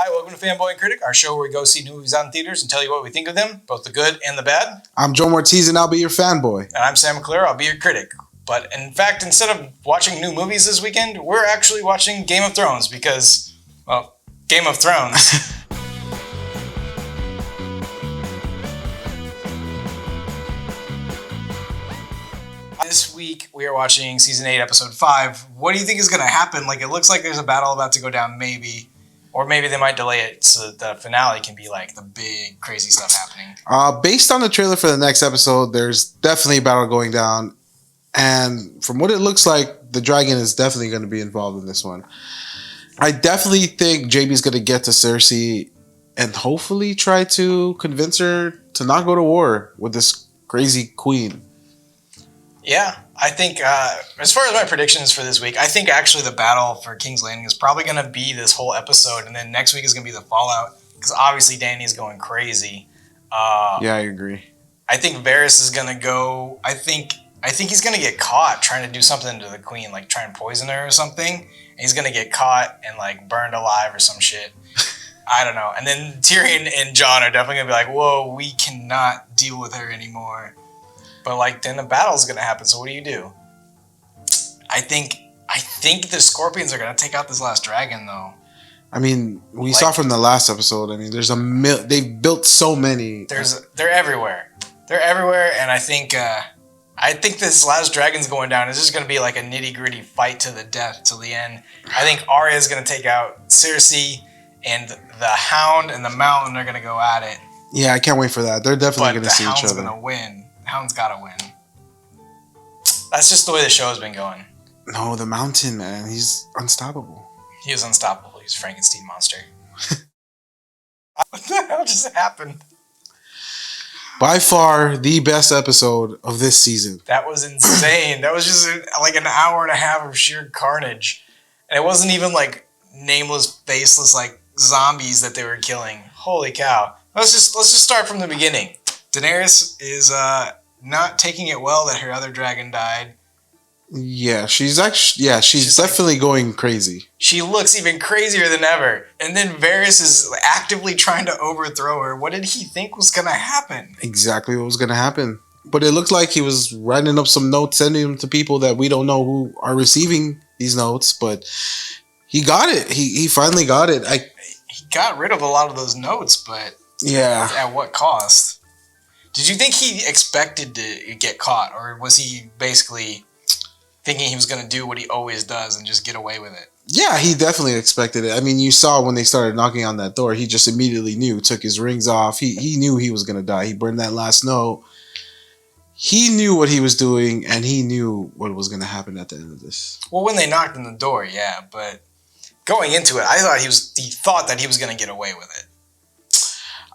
Hi, welcome to Fanboy and Critic, our show where we go see new movies out in theaters and tell you what we think of them, both the good and the bad. I'm Joe Ortiz and I'll be your fanboy. And I'm Sam McClure, I'll be your critic. But in fact, instead of watching new movies this weekend, we're actually watching Game of Thrones because, well, Game of Thrones. This week, we are watching Season 8, Episode 5. What do you think is going to happen? Like, it looks like there's a battle about to go down, maybe. Or maybe they might delay it so that the finale can be, like, the big, crazy stuff happening. Based on the trailer for the next episode, there's definitely a battle going down. And from what it looks like, the dragon is definitely going to be involved in this one. I definitely think Jaime's going to get to Cersei and hopefully try to convince her to not go to war with this crazy queen. Yeah, I think as far as my predictions for this week, I think actually the battle for King's Landing is probably going to be this whole episode, and then next week is going to be the fallout, because obviously Dany's going crazy. Yeah, I agree. I think Varys is going to go... I think he's going to get caught trying to do something to the queen, like try and poison her or something, and he's going to get caught and like burned alive or some shit. I don't know. And then Tyrion and Jon are definitely going to be like, whoa, we cannot deal with her anymore. But like then the battle's gonna happen. So what do you do? I think the Scorpions are gonna take out this last dragon, though. I mean, we saw from the last episode. I mean, there's they've built so many. They're everywhere. They're everywhere, and I think this last dragon's going down. It's just gonna be like a nitty gritty fight to the death till the end. I think Arya's gonna take out Cersei, and the Hound and the Mountain are gonna go at it. Yeah, I can't wait for that. They're definitely gonna see each other. The Hound's gonna win. Hound's gotta win. That's just the way the show's been going. No, the Mountain, man. He's unstoppable. He is unstoppable. He's a Frankenstein monster. What the hell just happened? By far, the best episode of this season. That was insane. That was just like an hour and a half of sheer carnage. And it wasn't even like nameless, faceless, like zombies that they were killing. Holy cow. Let's just start from the beginning. Daenerys is not taking it well that her other dragon died. Yeah, she's definitely like, going crazy. She looks even crazier than ever. And then Varys is actively trying to overthrow her. What did he think was going to happen? Exactly what was going to happen. But it looked like he was writing up some notes, sending them to people that we don't know who are receiving these notes. But he got it. He finally got it. He got rid of a lot of those notes, but yeah, at what cost? Did you think he expected to get caught, or was he basically thinking he was going to do what he always does and just get away with it? Yeah, he definitely expected it. I mean, you saw when they started knocking on that door, he just immediately knew, took his rings off. He knew he was going to die. He burned that last note. He knew what he was doing, and he knew what was going to happen at the end of this. Well, when they knocked on the door, yeah, but going into it, I thought he thought that he was going to get away with it.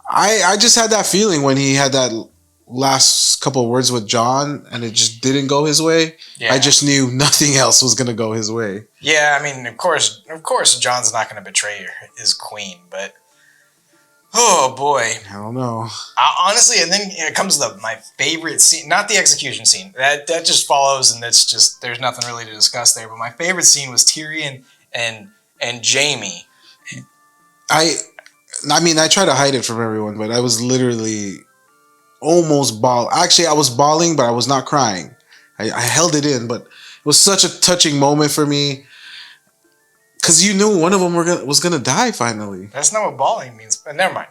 I just had that feeling when he had that last couple of words with Jon and it just didn't go his way. Yeah. I just knew nothing else was going to go his way. Yeah, I mean, of course, Jon's not going to betray his queen, but oh boy. I don't know. Honestly, and then it comes to my favorite scene, not the execution scene. That just follows, and it's just, there's nothing really to discuss there, but my favorite scene was Tyrion and Jaime. I mean, I try to hide it from everyone, but I was literally almost bawling. Actually, I was bawling, but I was not crying. I held it in, but it was such a touching moment for me because you knew one of them was gonna die finally. That's not what bawling means, but never mind.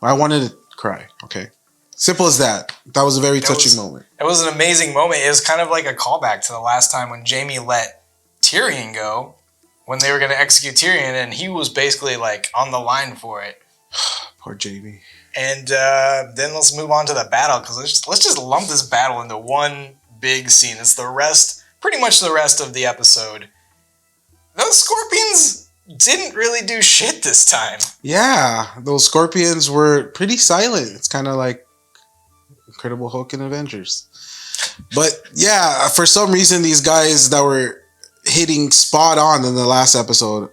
I wanted to cry. Okay, simple as that. That was a very touching moment. It was an amazing moment. It was kind of like a callback to the last time when Jaime let Tyrion go, when they were going to execute Tyrion, and he was basically like on the line for it. Poor Jaime. And then let's move on to the battle, because let's just lump this battle into one big scene. It's pretty much the rest of the episode. Those Scorpions didn't really do shit this time. Yeah, those Scorpions were pretty silent. It's kind of like Incredible Hulk and Avengers. But yeah, for some reason, these guys that were hitting spot on in the last episode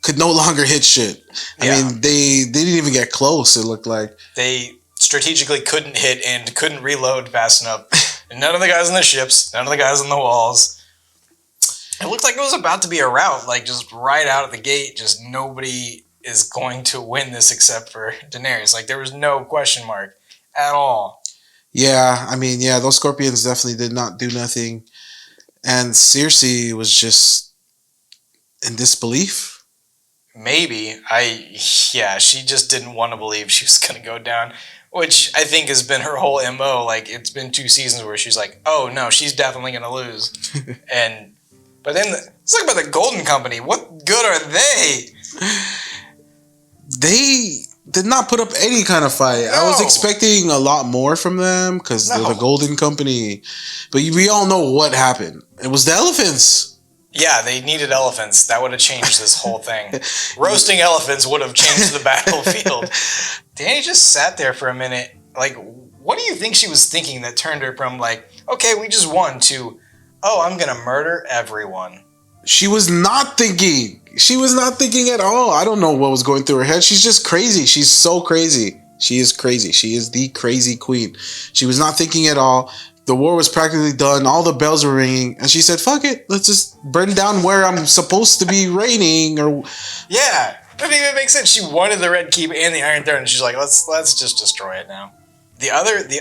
could no longer hit shit. I mean, they didn't even get close, it looked like. They strategically couldn't hit and couldn't reload fast enough. And none of the guys on the ships, none of the guys on the walls. It looked like it was about to be a rout, like just right out of the gate. Just nobody is going to win this except for Daenerys. Like there was no question mark at all. Yeah, I mean, yeah, those scorpions definitely did not do nothing, and Cersei was just in disbelief. Maybe yeah, she just didn't want to believe she was gonna go down, which I think has been her whole mo. Like it's been 2 seasons where she's like, oh no, she's definitely gonna lose, and but then let's talk about the Golden Company. What good are they? They did not put up any kind of fight. I was No. expecting a lot more from them because they're the No. Golden Company, but we all know what happened. It was the elephants. Yeah, they needed elephants. That would have changed this whole thing. Roasting elephants would have changed the battlefield. Danny just sat there for a minute. Like, what do you think she was thinking that turned her from like, okay, we just won to, oh, I'm gonna murder everyone? She was not thinking. She was not thinking at all. I don't know what was going through her head. She's just crazy. She's so crazy. She is crazy. She is the crazy queen. She was not thinking at all. The war was practically done. All the bells were ringing. And she said, fuck it. Let's just burn down where I'm supposed to be reigning. Or Yeah, I mean, it makes sense. She wanted the Red Keep and the Iron Throne, and she's like, let's just destroy it now. The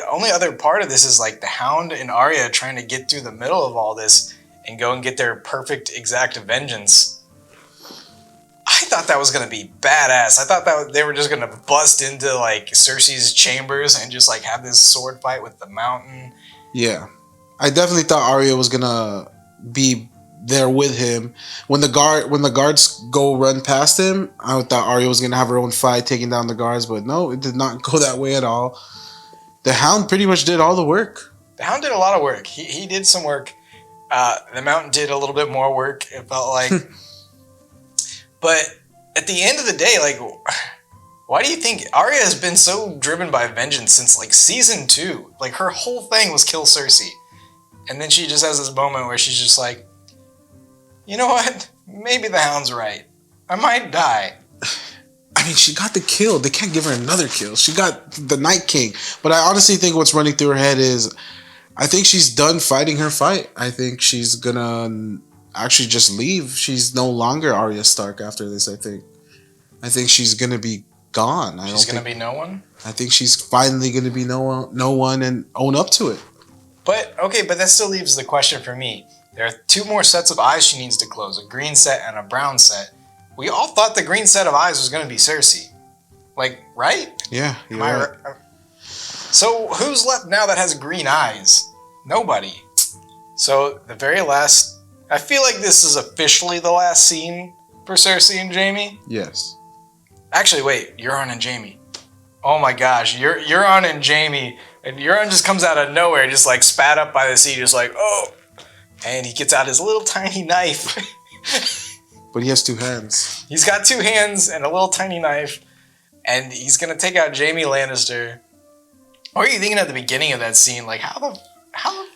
only other part of this is like the Hound and Arya trying to get through the middle of all this and go and get their perfect exact vengeance. I thought that was gonna be badass. I thought that they were just gonna bust into like Cersei's chambers and just like have this sword fight with the Mountain. yeah. I definitely thought Arya was gonna be there with him. When the guards go run past him, I thought Arya was gonna have her own fight taking down the guards, but no, it did not go that way at all. The Hound pretty much did all the work. The Hound did a lot of work. He did some work. The Mountain did a little bit more work, it felt like. But at the end of the day, like, why do you think Arya has been so driven by vengeance since like season 2? Like her whole thing was kill Cersei. And then she just has this moment where she's just like, you know what? Maybe the Hound's right. I might die. I mean, she got the kill. They can't give her another kill. She got the Night King. But I honestly think what's running through her head is, I think she's done fighting her fight. I think she's gonna actually just leave. She's no longer Arya Stark after this, I think she's gonna be gone. She's gonna be no one? I think she's finally gonna be no one and own up to it. But, okay, but that still leaves the question for me. There are 2 more sets of eyes she needs to close, a green set and a brown set. We all thought the green set of eyes was going to be Cersei. Like, right? Yeah, you're Am I right. So, who's left now that has green eyes? Nobody. So, the very last... I feel like this is officially the last scene for Cersei and Jaime. Yes. Actually, wait. Euron and Jaime. Oh my gosh. Euron and Jaime... And Euron just comes out of nowhere, just like spat up by the sea, just like, oh! And he gets out his little tiny knife. But he has 2 hands. He's got 2 hands and a little tiny knife, and he's gonna take out Jaime Lannister. What were you thinking at the beginning of that scene? Like, how the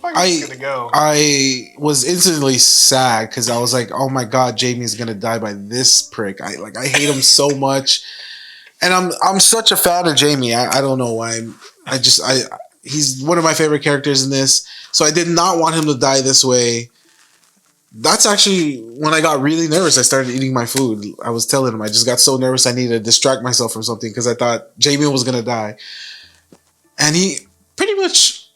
fuck is this gonna go? I was instantly sad because I was like, oh my god, Jaime's gonna die by this prick. I hate him so much. And I'm such a fan of Jaime. I don't know why. He's one of my favorite characters in this. So I did not want him to die this way. That's actually when I got really nervous. I started eating my food. I was telling him I just got so nervous I needed to distract myself from something because I thought Jaime was gonna die, and he pretty much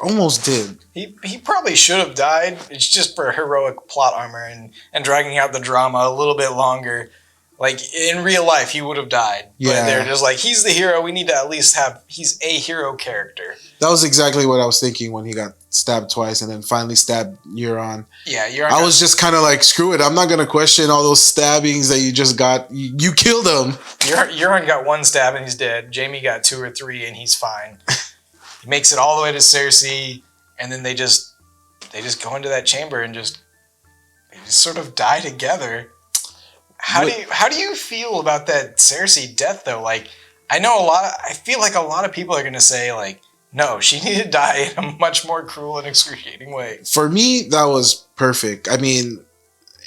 almost did. He probably should have died. It's just for heroic plot armor and dragging out the drama a little bit longer. Like, in real life, he would have died. Yeah. But they're just like, he's the hero. We need to at least have... He's a hero character. That was exactly what I was thinking when he got stabbed twice and then finally stabbed Euron. Yeah, Euron... I was just kind of like, screw it. I'm not going to question all those stabbings that you just got. You killed him. Euron got 1 stab and he's dead. Jaime got 2 or 3 and he's fine. He makes it all the way to Cersei, and then they just go into that chamber and just sort of die together. How do you feel about that Cersei death though? Like, I feel like a lot of people are gonna say like, no, she needed to die in a much more cruel and excruciating way. For me, that was perfect. I mean,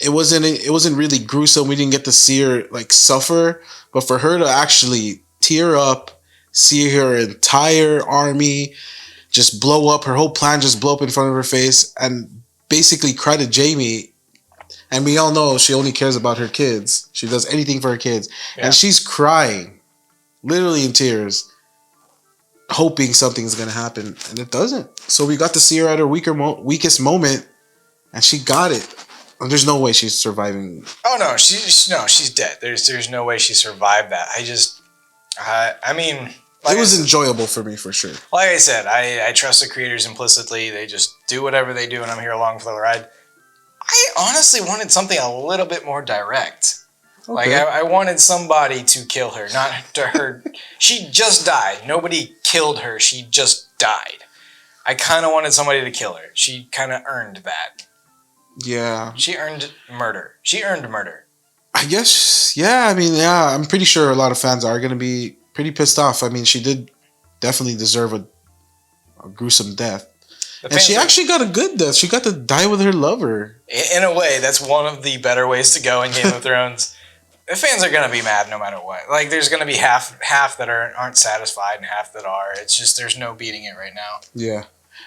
it wasn't really gruesome. We didn't get to see her like suffer, but for her to actually tear up, see her entire army just blow up, her whole plan just blow up in front of her face, and basically credit Jaime. And we all know she only cares about her kids. She does anything for her kids. Yeah. And she's crying, literally in tears, hoping something's going to happen. And it doesn't. So we got to see her at her weakest moment, and she got it. And there's no way she's surviving. Oh, no. She's dead. There's no way she survived that. I mean... Like it was enjoyable for me, for sure. Like I said, I trust the creators implicitly. They just do whatever they do, and I'm here along for the ride. I honestly wanted something a little bit more direct. Okay. Like, I wanted somebody to kill her, not to her. She just died. Nobody killed her. She just died. I kind of wanted somebody to kill her. She kind of earned that. Yeah. She earned murder. She earned murder. I guess, yeah. I mean, yeah, I'm pretty sure a lot of fans are going to be pretty pissed off. I mean, she did definitely deserve a gruesome death. And she actually got a good death. She got to die with her lover. In a way, that's one of the better ways to go in Game of Thrones. The fans are going to be mad no matter what. Like, there's going to be half that aren't satisfied and half that are. It's just there's no beating it right now. Yeah.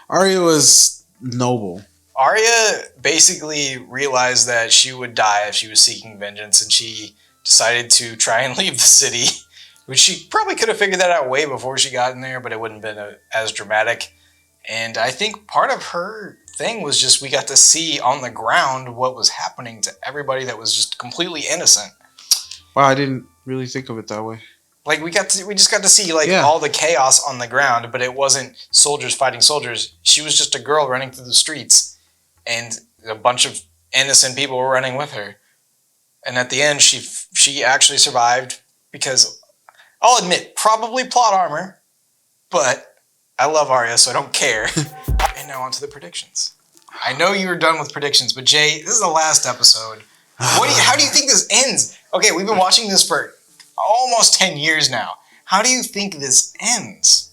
Arya was noble. Arya basically realized that she would die if she was seeking vengeance, and she decided to try and leave the city, which she probably could have figured that out way before she got in there, but it wouldn't have been as dramatic. And I think part of her thing was just we got to see on the ground what was happening to everybody that was just completely innocent. Wow, I didn't really think of it that way. Like, we just got to see all the chaos on the ground, but it wasn't soldiers fighting soldiers. She was just a girl running through the streets, and a bunch of innocent people were running with her. And at the end, she actually survived because, I'll admit, probably plot armor, but I love Arya, so I don't care. And now on to the predictions. I know you were done with predictions, but Jay, this is the last episode. How do you think this ends? Okay, we've been watching this for almost 10 years now. How do you think this ends?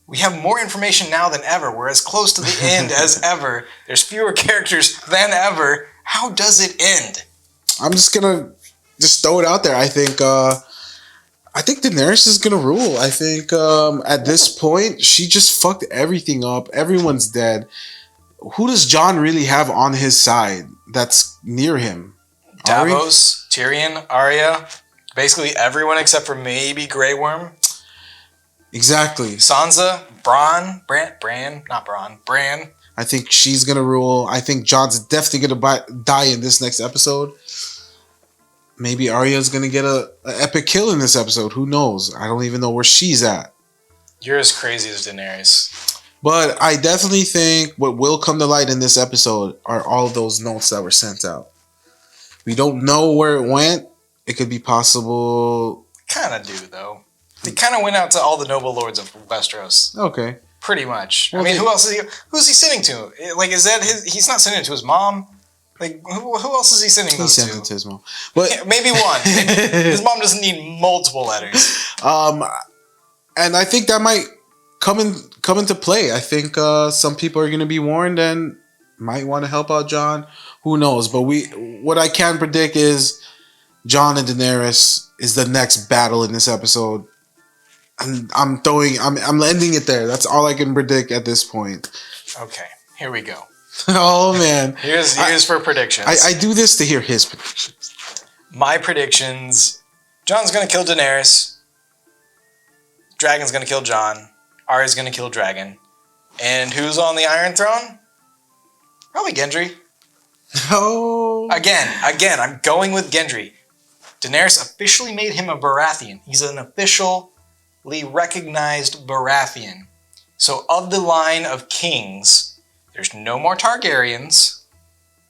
We have more information now than ever. We're as close to the end as ever. There's fewer characters than ever. How does it end? I'm just gonna throw it out there. I think Daenerys is gonna rule. I think at this point she just fucked everything up. Everyone's dead. Who does Jon really have on his side that's near him? Davos, Tyrion, Arya, basically everyone except for maybe Grey Worm. Exactly. Sansa, Bran. I think she's gonna rule. I think Jon's definitely gonna die in this next episode. Maybe Arya's gonna get an epic kill in this episode. Who knows? I don't even know where she's at. You're as crazy as Daenerys. But I definitely think what will come to light in this episode are all of those notes that were sent out. We don't know where it went. It could be possible. Kind of do, though. They kind of went out to all the noble lords of Westeros. Okay. Pretty much. Well, I mean, who's he sending to? Like, is that his... He's not sending it to his mom? Like, who else is he sending those to? He sent it to his mom. But maybe one. His mom doesn't need multiple letters. And I think that might come into play. I think some people are going to be warned and might want to help out Jon. Who knows? But what I can predict is Jon and Daenerys is the next battle in this episode. And I'm ending it there. That's all I can predict at this point. Okay, here we go. Oh man. Here's for predictions. I do this to hear his predictions. My predictions: Jon's gonna kill Daenerys. Dragon's gonna kill Jon. Arya's gonna kill Dragon. And who's on the Iron Throne? Probably Gendry. Oh. Again, I'm going with Gendry. Daenerys officially made him a Baratheon. He's an officially recognized Baratheon. So of the line of kings, there's no more Targaryens.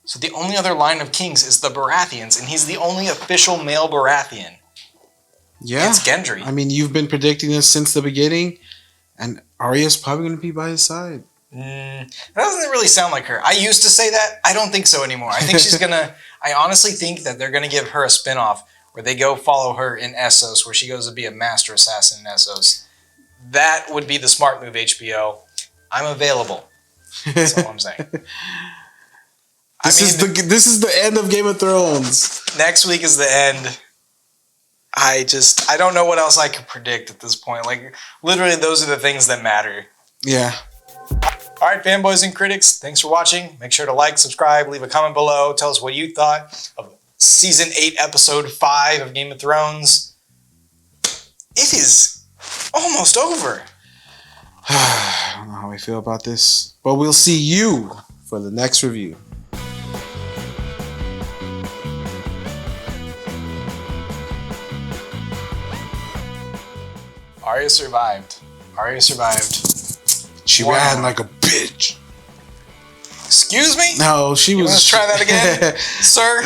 So the only other line of kings is the Baratheons, and he's the only official male Baratheon. Yeah. It's Gendry. I mean, you've been predicting this since the beginning, and Arya's probably going to be by his side. That doesn't really sound like her. I used to say that. I don't think so anymore. I think she's gonna... I honestly think that they're gonna give her a spin-off where they go follow her in Essos, where she goes to be a master assassin in Essos. That would be the smart move, HBO. I'm available. That's all I'm saying. This is the end of Game of Thrones. Next week is the end. I don't know what else I could predict at this point. Like, literally, those are the things that matter. Yeah. All right, fanboys and critics, thanks for watching. Make sure to like, subscribe, leave a comment below. Tell us what you thought of Season 8, Episode 5 of Game of Thrones. It is almost over. I don't know how I feel about this, but we'll see you for the next review. Arya survived. Arya survived. She ran like a bitch. Excuse me? No, she was. Let's try that again, sir.